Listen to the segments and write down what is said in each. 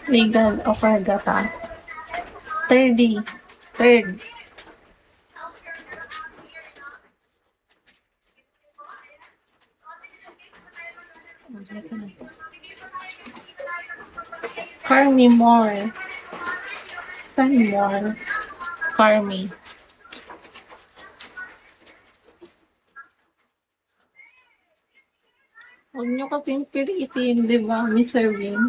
Legal o kargata. Thirdy. Third. Carmi more. Saan more? Carmi. Huwag niyo kasing pilitin, di ba, Mr. Bean?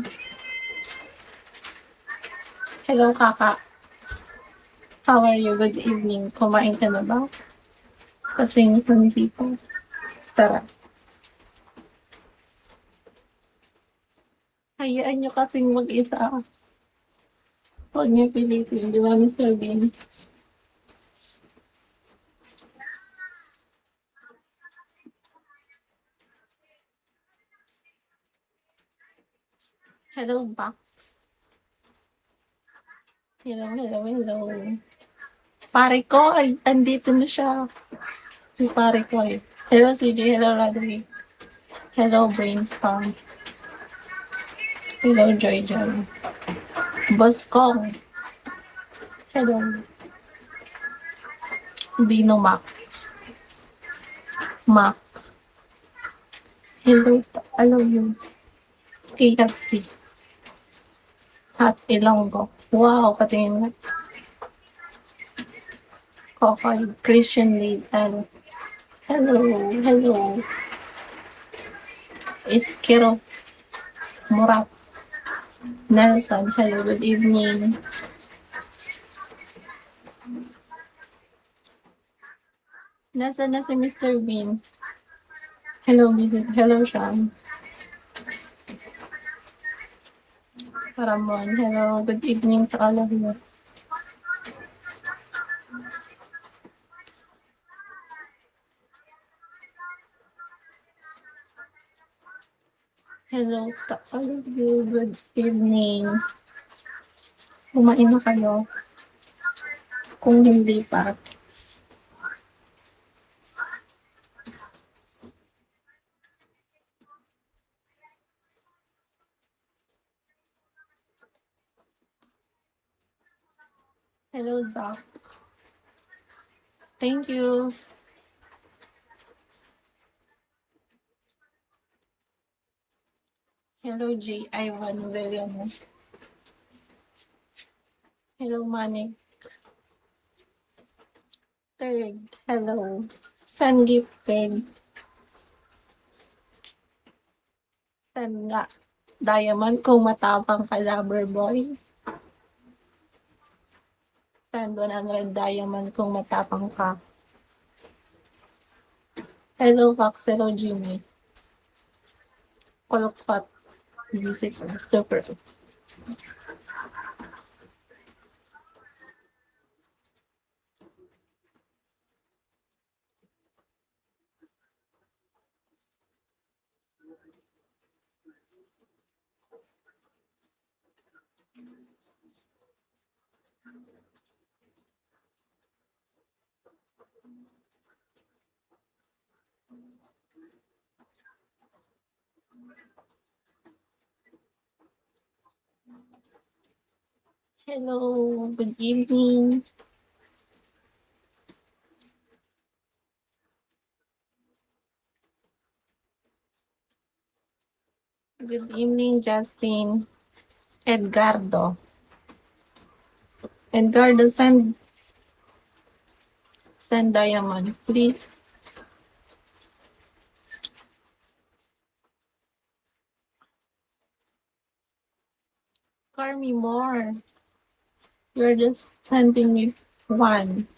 Hello, Kaka. How are you? Good evening. Kumain ka na ba? Kasing hindi pa. Tara. Hayaan niyo kasing mag-isa. Huwag niyo pilitin, di ba, Mr. Bean? Hello, Box. Hello, hello, hello. Pare ko, ay, andito na siya. Si pare ko eh. Hello, CJ. Hello, Roderick. Hello, Brainstorm. Hello, Joy Joy. Boss Kong. Hello. Dino Mac. Mac. Hello. Hello, you. KFC. Hot Ilonggo. Wow, patingin na. Coffee. Christian Lead. Hello. Hello. Hello. Iskiro. Murat. Nelson. Hello. Good evening. Nasaan na si Mr. Bean? Hello, hello, Sean. Ramon, hello. Good evening to all of you. Hello to all of you. Good evening. Kumain na kayo. Kung hindi pa. Hello, Zach. Thank you. Hello, J. Ivan Villalobos. Hello, Manik. Third. Hello. Sun Gifted. San nga. Diamond kung matapang ka, lover boy. Stand 100 diamond kung matapang ka. Hello, Fox. Hello, Jimmy. Kolokfat. Music. Super. Hello, good evening. Good evening, Justin. Edgardo. Edgardo, send diamond, please. Call me more. You're just sending me one.